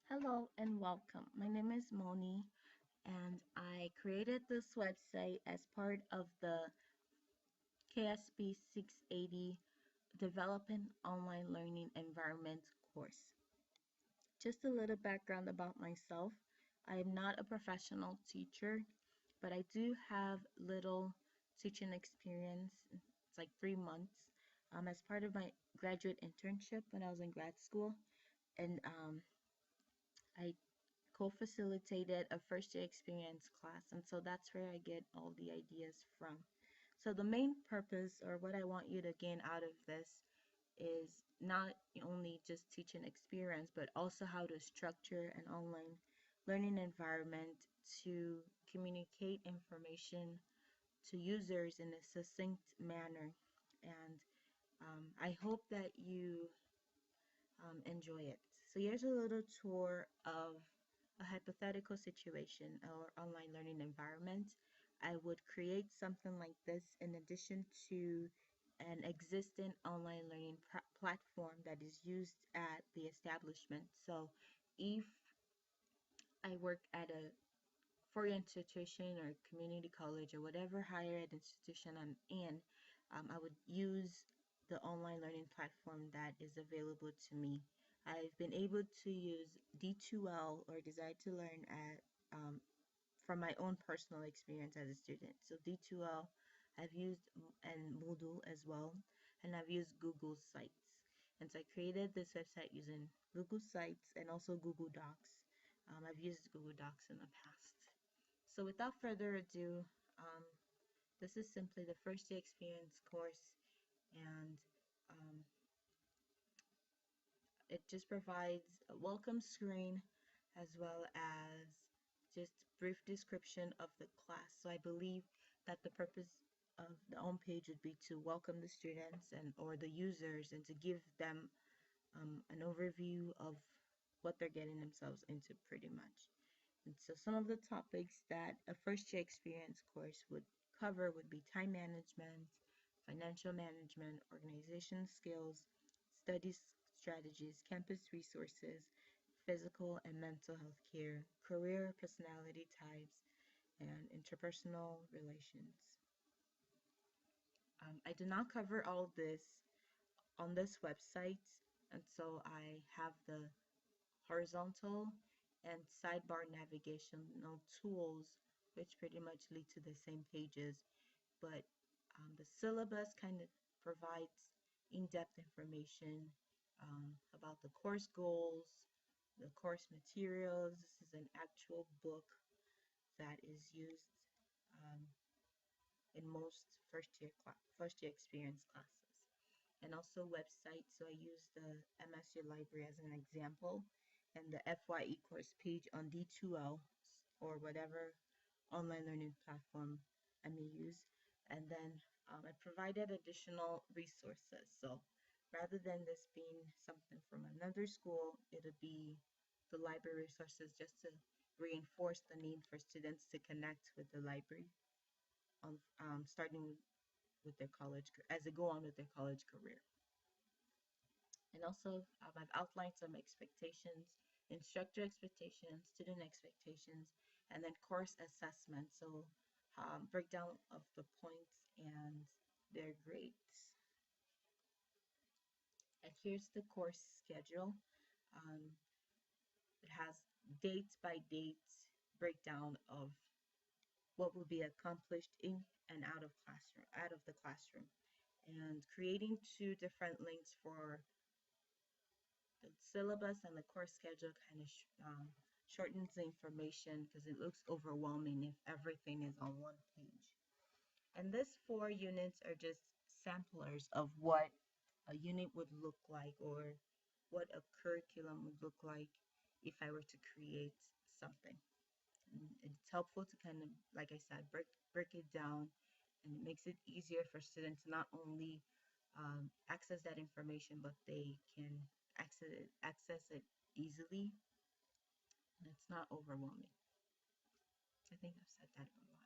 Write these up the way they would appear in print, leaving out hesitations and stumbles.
Hello and welcome. My name is Moni, and I created this website as part of the KSP 680 Developing Online Learning Environment course. Just a little background about myself. I am not a professional teacher, but I do have little teaching experience. It's like 3 months as part of my graduate internship when I was in grad school. And I co-facilitated a first year experience class, and so that's where I get all the ideas from. So the main purpose, or what I want you to gain out of this, is not only just teaching experience but also how to structure an online learning environment to communicate information to users in a succinct manner. And I hope that you enjoy it. So here's a little tour of a hypothetical situation or online learning environment. I would create something like this in addition to an existing online learning platform that is used at the establishment. So if I work at a foreign institution or community college or whatever higher ed institution I'm in, I would use the online learning platform that is available to me. I've been able to use D2L, or Desire to Learn, from my own personal experience as a student. So D2L, I've used and Moodle as well, and I've used Google Sites. And so I created this website using Google Sites and also Google Docs. I've used Google Docs in the past. So without further ado, um, this is simply the first day experience course, and um, it just provides a welcome screen as well as just brief description of the class. So I believe that the purpose of the home page would be to welcome the students and or the users and to give them an overview of what they're getting themselves into pretty much. And so some of the topics that a first year experience course would cover would be time management, financial management, organization skills, studies strategies, campus resources, physical and mental health care, career personality types, and interpersonal relations. I do not cover all this on this website, and so I have the horizontal and sidebar navigational tools, which pretty much lead to the same pages, but the syllabus kind of provides in-depth information about the course goals, the course materials. This is an actual book that is used um, in most first year experience classes, and also websites. So I use the MSU library as an example, and the FYE course page on D2L or whatever online learning platform I may use. And then I provided additional resources. So rather than this being something from another school, it'll be the library resources just to reinforce the need for students to connect with the library on starting with their college as they go on with their college career. And also, I've outlined some expectations, instructor expectations, student expectations, and then course assessment. So, breakdown of the points and their grades. And here's the course schedule. Um, it has date by date breakdown of what will be accomplished in and out of the classroom, and creating two different links for the syllabus and the course schedule kind of shortens the information because it looks overwhelming if everything is on one page. And these 4 units are just samplers of what a unit would look like or what a curriculum would look like if I were to create something. And it's helpful to kind of, like I said, break it down, and it makes it easier for students to not only access that information, but they can access it easily, and it's not overwhelming. I think I've said that a lot.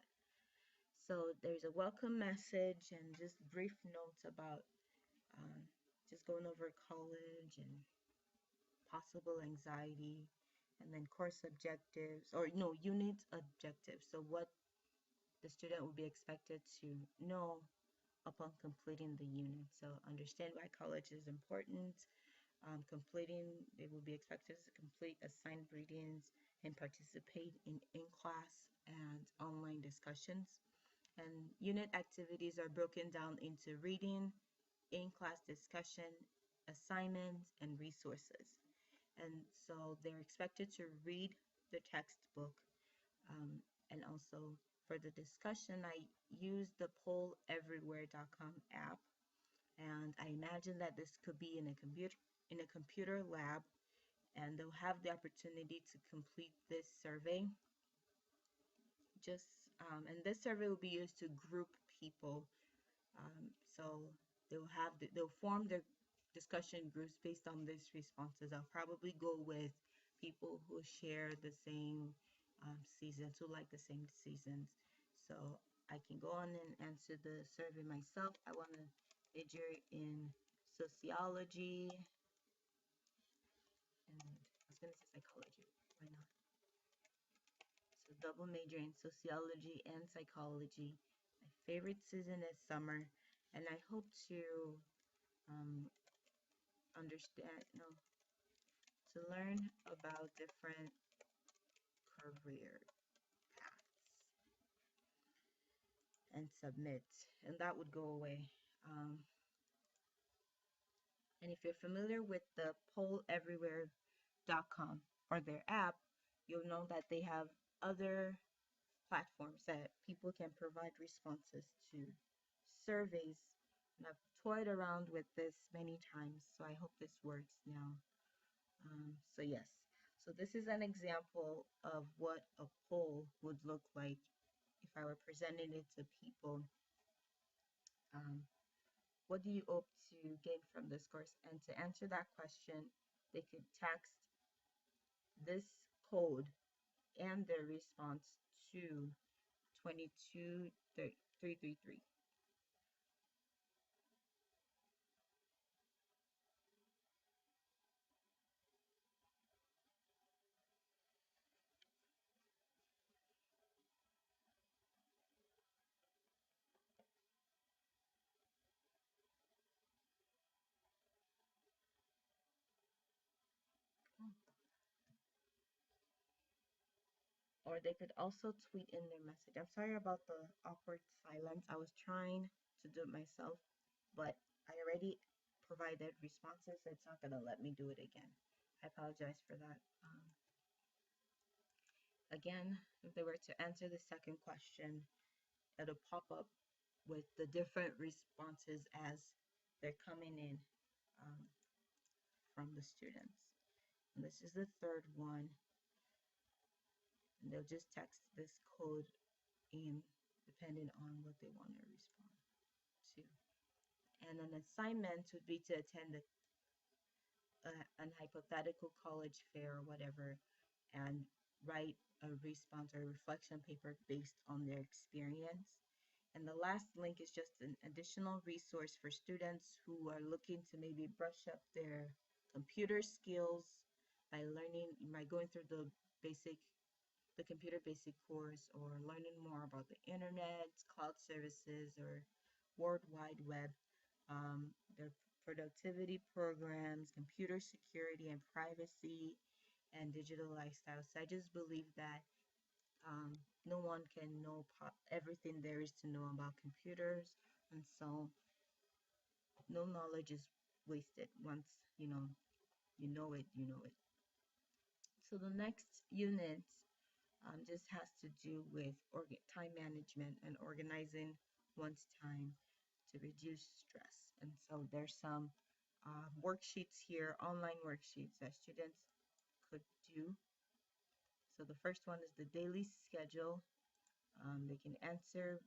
So there's a welcome message and just brief notes about um, just going over college and possible anxiety and then course objectives, or no, unit objectives. So what the student will be expected to know upon completing the unit. So understand why college is important. They will be expected to complete assigned readings and participate in in-class and online discussions. And unit activities are broken down into reading, in-class discussion, assignments, and resources. And so they're expected to read the textbook. Um, and also for the discussion, I use the polleverywhere.com app, and I imagine that this could be in a computer lab, and they'll have the opportunity to complete this survey. Just and this survey will be used to group people. So they'll form their discussion groups based on these responses. I'll probably go with people who share the same seasons, who like the same seasons. So I can go on and answer the survey myself. I want to major in sociology, and I was going to say psychology. Why not? So double major in sociology and psychology. My favorite season is summer, and I hope to um, understand, no, to learn about different career paths and submit, and that would go away. And if you're familiar with the polleverywhere.com or their app, you'll know that they have other platforms that people can provide responses to surveys. And I've toyed around with this many times, so I hope this works now. So yes, so this is an example of what a poll would look like if I were presenting it to people. Um, what do you hope to gain from this course? And to answer that question, they could text this code and their response to 22333. Or they could also tweet in their message. I'm sorry about the awkward silence. I was trying to do it myself, but I already provided responses, so it's not going to let me do it again. I apologize for that. Again, if they were to answer the second question, it'll pop up with the different responses as they're coming in um, from the students. And this is the third one. And they'll just text this code in depending on what they want to respond to. And an assignment would be to attend an hypothetical college fair or whatever and write a response or a reflection paper based on their experience. And the last link is just an additional resource for students who are looking to maybe brush up their computer skills by going through the computer basic course, or learning more about the internet, cloud services, or World Wide Web. Their productivity programs, computer security and privacy, and digital lifestyle. So I just believe that no one can know everything there is to know about computers, and so no knowledge is wasted. Once you know it. So the next unit just has to do with time management and organizing one's time to reduce stress. And so there's some worksheets here, online worksheets that students could do. So the first one is the daily schedule. They can answer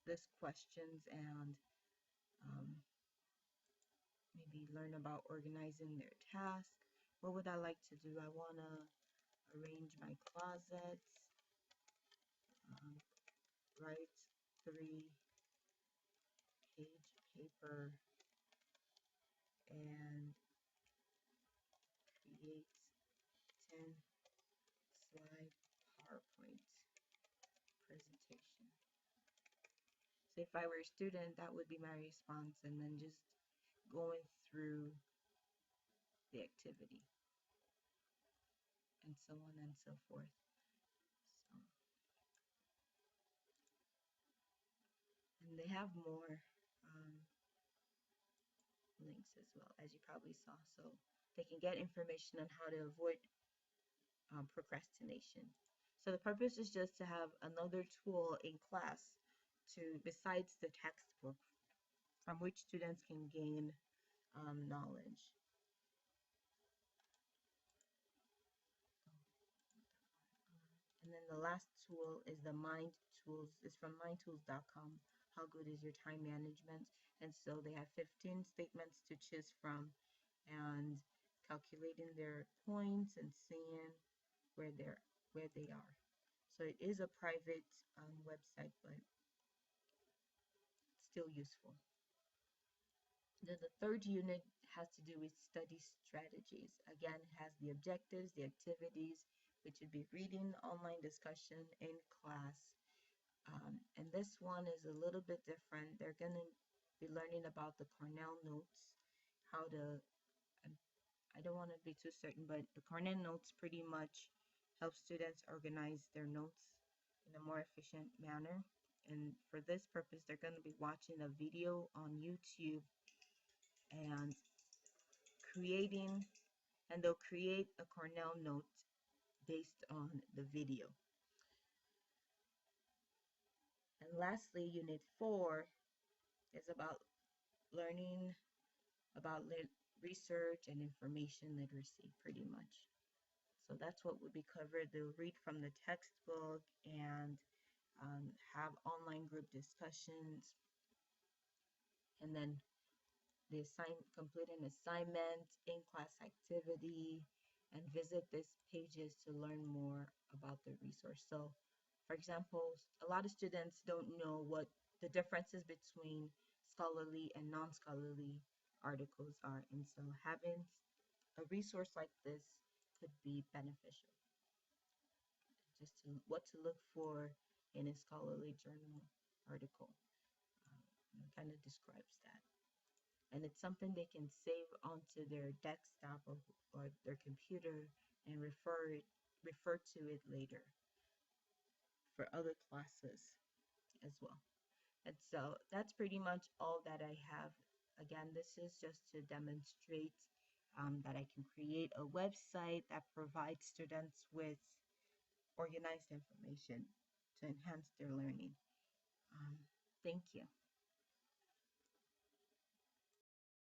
this questions and um, maybe learn about organizing their task. What would I like to do? I want to arrange my closets, um, write 3-page paper, and create 10-slide PowerPoint presentation. So if I were a student, that would be my response, and then just going through the activity and so on and so forth. So, and they have more links as well, as you probably saw, so they can get information on how to avoid procrastination. So the purpose is just to have another tool in class to, besides the textbook, from which students can gain knowledge. And then the last tool is the Mind Tools. It's from mindtools.com. How good is your time management? And so they have 15 statements to choose from, and calculating their points and seeing where they are. So it is a private website, but still useful. Then the third unit has to do with study strategies. Again, it has the objectives, the activities, which would be reading, online discussion, in class. And this one is a little bit different. They're going to be learning about the Cornell notes, how to, I don't want to be too certain, but the Cornell notes pretty much help students organize their notes in a more efficient manner. And for this purpose, they're going to be watching a video on YouTube and creating, and they'll create a Cornell note based on the video. And lastly, Unit 4 is about learning about research and information literacy, pretty much. So that's what would be covered. They'll read from the textbook and have online group discussions, and then complete an assignment, in-class activity, and visit these pages to learn more about the resource. So, for example, a lot of students don't know what the differences between scholarly and non-scholarly articles are, and so having a resource like this could be beneficial. Just to what to look for in a scholarly journal article, kind of describes that. And it's something they can save onto their desktop or their computer and refer to it later for other classes as well. And so that's pretty much all that I have. Again, this is just to demonstrate that I can create a website that provides students with organized information to enhance their learning. Thank you.